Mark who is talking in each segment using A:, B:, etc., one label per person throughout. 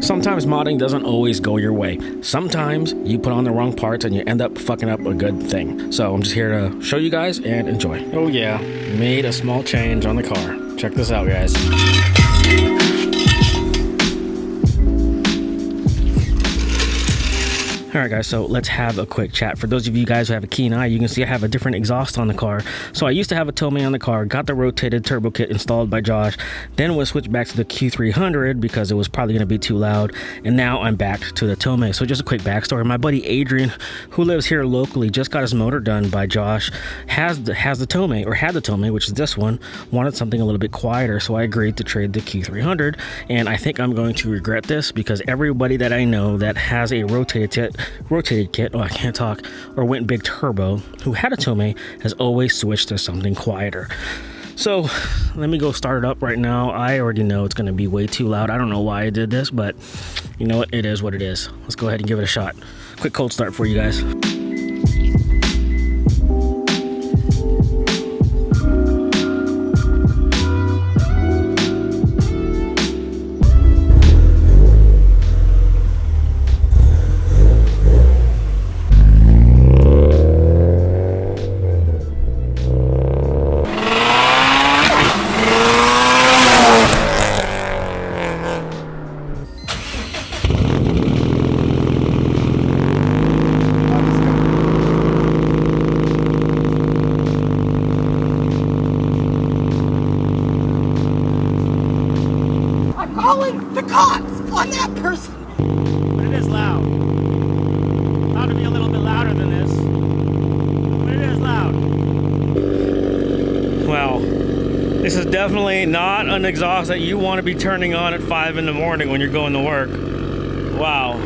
A: Sometimes modding doesn't always go your way. Sometimes you put on the wrong parts and you end up fucking up a good thing. So I'm just here to show you guys and enjoy. Oh yeah, made a small change on the car. Check this out, guys. Alright guys, so let's have a quick chat. For those of you guys who have a keen eye, you can see I have a different exhaust on the car. So I used to have a Tomei on the car, got the rotated turbo kit installed by Josh, then was switched back to the Q300 because it was probably going to be too loud, and now I'm back to the Tomei. So just a quick backstory. My buddy Adrian, who lives here locally, just got his motor done by Josh, has the Tomei, or had the Tomei, which is this one, wanted something a little bit quieter, so I agreed to trade the Q300, and I think I'm going to regret this because everybody that I know that has a rotated kit, oh I can't talk, or went big turbo, who had a Tomei, has always switched to something quieter. So let me go start it up right now. I already know it's going to be way too loud. I don't know why I did this, but you know what, it is what it is. Let's go ahead and give it a shot. Quick cold start for you guys.
B: Calling the cops on that person.
A: But it is loud. Thought it'd be a little bit louder than this, but it is loud. Well, this is definitely not an exhaust that you want to be turning on at 5 in the morning when you're going to work. Wow.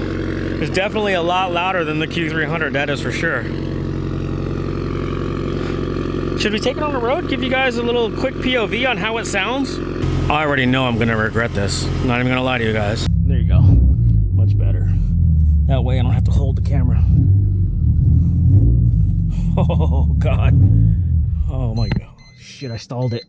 A: It's definitely a lot louder than the Q300, that is for sure. Should we take it on the road? Give you guys a little quick POV on how it sounds? I already know I'm gonna regret this. I'm not even gonna lie to you guys. There you go. Much better. That way I don't have to hold the camera. Oh God. Oh my God. Shit, I stalled it.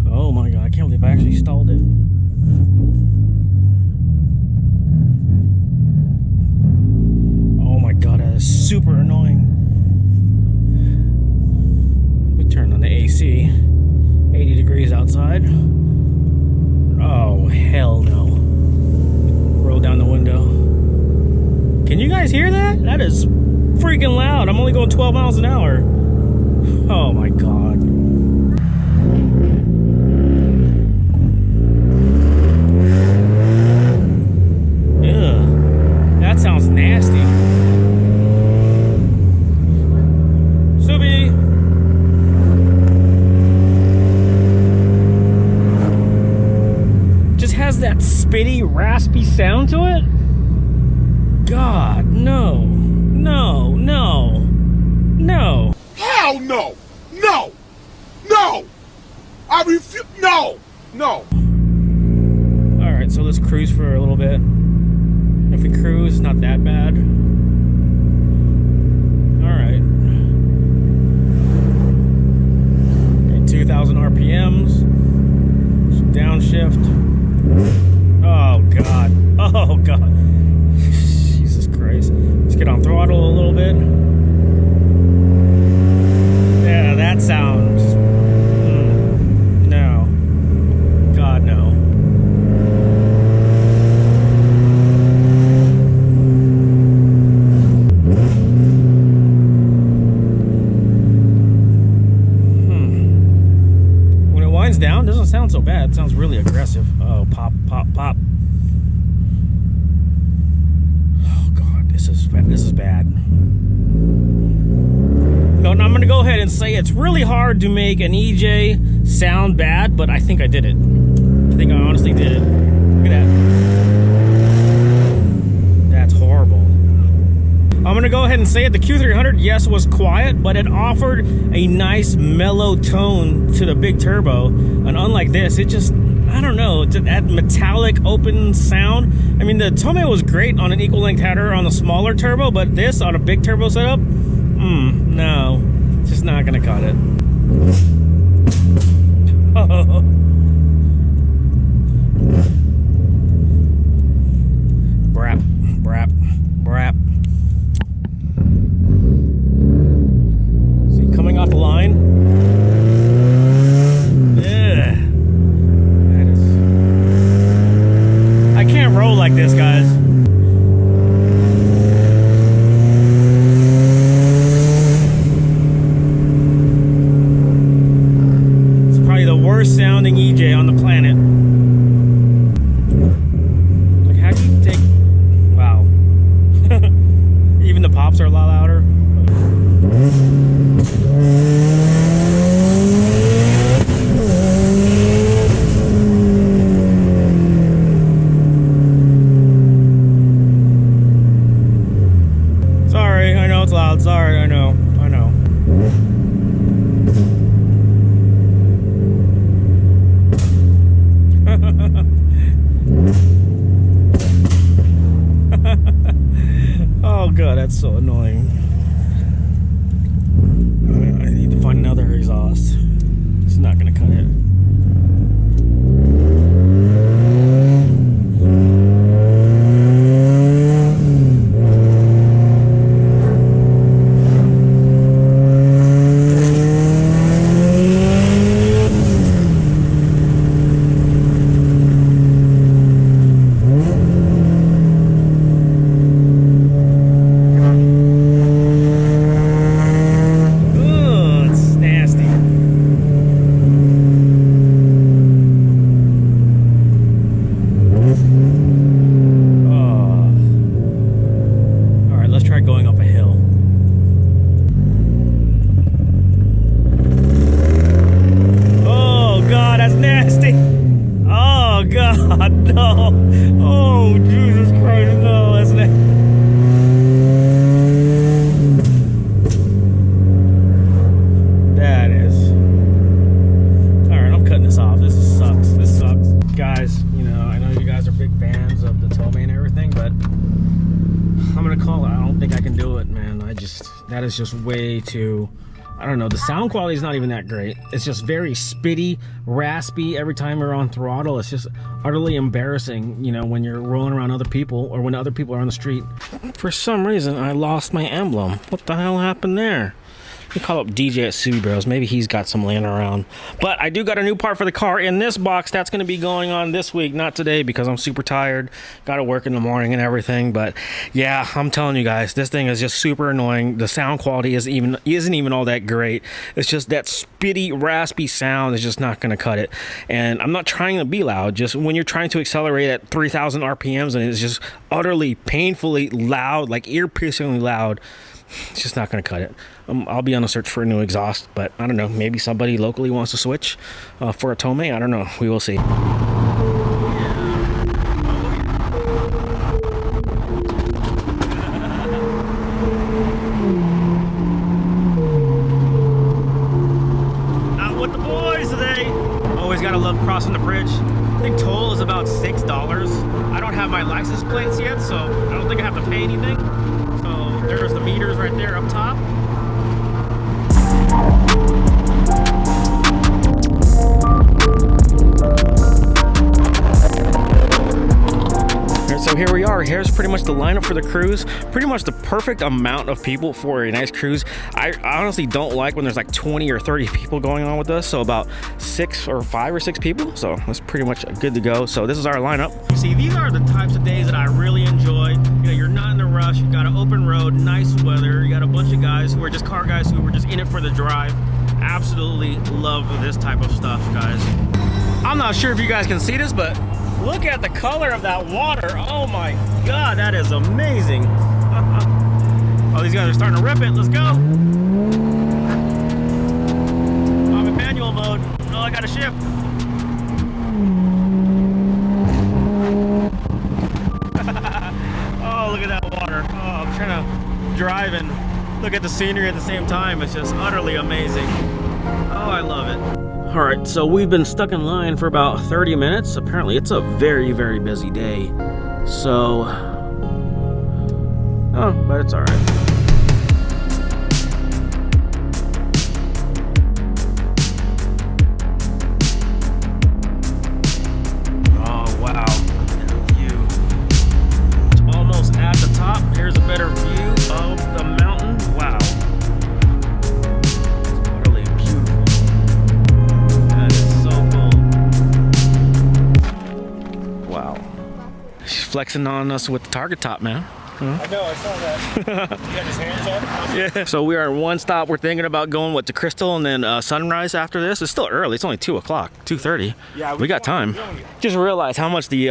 A: Oh my God, I can't believe I actually stalled it. Super annoying. We turned on the AC. 80 degrees outside. Oh, hell no. Roll down the window. Can you guys hear that? That is freaking loud. I'm only going 12 miles an hour. Oh my God. Ugh. That sounds nasty. That spitty, raspy sound to it? God, no. No, no, no.
B: Hell no! No! No! I refuse. No! No!
A: Alright, so let's cruise for a little bit. If we cruise, it's not that bad. Alright. 2,000 RPMs. Downshift. Oh God. Oh God. Jesus Christ. Let's get on throttle a little bit. Yeah, that sounds. No. God, no. When it winds down, it doesn't sound so bad. It sounds really aggressive. Oh, pop, pop, pop. Oh God, this is bad. No, I'm gonna go ahead and say it's really hard to make an EJ sound bad, but I think I did it. I think I honestly did it. Look at that. That's horrible. I'm gonna go ahead and say it. The Q300, yes, was quiet, but it offered a nice mellow tone to the big turbo. And unlike this, it just, I don't know, that metallic open sound. I mean, the Tomei was great on an equal length header on the smaller turbo, but this on a big turbo setup, no, just not gonna cut it. Brap, brap, brap. See, coming off the line. Yeah. That is. I can't roll like this, guys. It's probably the worst sounding EJ on the planet. Like, how do you take. Wow. Even the pops are a lot louder. Sorry, I know it's loud. Sorry, I know. I know. Oh god, that's so annoying. I need to find another exhaust. It's not gonna cut it. That is just way too, I don't know, the sound quality is not even that great. It's just very spitty, raspy every time you're on throttle. It's just utterly embarrassing, you know, when you're rolling around other people or when other people are on the street. For some reason, I lost my emblem. What the hell happened there? Let me call up DJ at Subaros. Maybe he's got some laying around. But I do got a new part for the car in this box. That's going to be going on this week, not today, because I'm super tired. Got to work in the morning and everything. But yeah, I'm telling you guys, this thing is just super annoying. The sound quality isn't even all that great. It's just that spitty, raspy sound is just not going to cut it. And I'm not trying to be loud. Just when you're trying to accelerate at 3,000 RPMs and it's just utterly, painfully loud, like ear-piercingly loud, it's just not going to cut it. I'll be on a search for a new exhaust, but I don't know. Maybe somebody locally wants to switch for a Tomei. I don't know. We will see. Out with the boys today. Always gotta love crossing the bridge. I think toll is about $6. I don't have my license plates yet, so I don't think I have to pay anything. So there's the meters right there up top. So here we are. Here's pretty much the lineup for the cruise. Pretty much the perfect amount of people for a nice cruise. I honestly don't like when there's like 20 or 30 people going on with us. So about 5 or 6 people. So that's pretty much good to go. So this is our lineup. You see, these are the types of days that I really enjoy. You know, you're not in a rush. You've got an open road, nice weather. You got a bunch of guys who are just car guys who were just in it for the drive. Absolutely love this type of stuff, guys. I'm not sure if you guys can see this, but look at the color of that water. Oh my God, that is amazing. Oh, these guys are starting to rip it. Let's go. I'm in manual mode. Oh, I got to shift. Oh, look at that water. Oh, I'm trying to drive and look at the scenery at the same time. It's just utterly amazing. Oh, I love it. All right, so we've been stuck in line for about 30 minutes. Apparently, it's a very, very busy day. So, oh, but it's all right. Oh, wow. Look at the view. It's almost at the top. Here's a better view of the mountain. Wow. She's flexing on us with the target top, man.
C: I know, I saw that. He had his hands up.
A: Yeah. So we are in one stop. We're thinking about going to Crystal and then Sunrise after this. It's still early. It's only 2 o'clock, 2:30. Yeah, we got time. Just realized how much the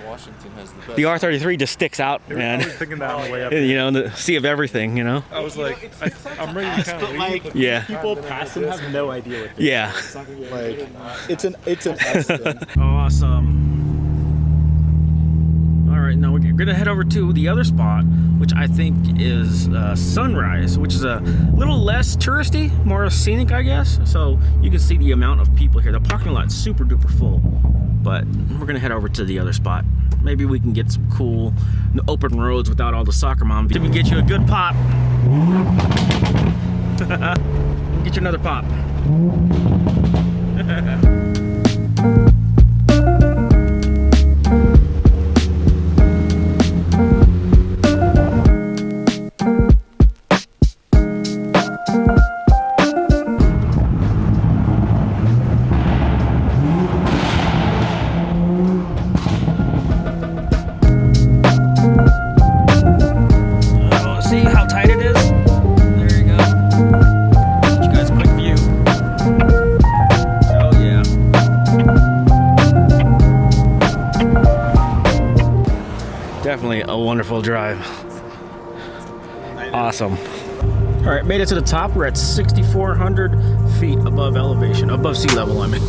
C: Washington has the best.
A: The R33 just sticks out, man.
C: I was thinking that on the way up.
A: You know, the sea of everything. You know.
C: I was like, I'm ready to kind of leave.
A: Yeah.
D: People passing have no idea what.
A: Yeah.
D: Like, it's an S thing.
A: Awesome. All right, now we're gonna head over to the other spot, which I think is Sunrise, which is a little less touristy, more scenic, I guess. So you can see the amount of people here. The parking lot's super duper full, but we're gonna head over to the other spot. Maybe we can get some cool open roads without all the soccer mom. We can get you a good pop. Get you another pop. Definitely a wonderful drive. Awesome. All right, made it to the top. We're at 6,400 feet above elevation, above sea level, I mean.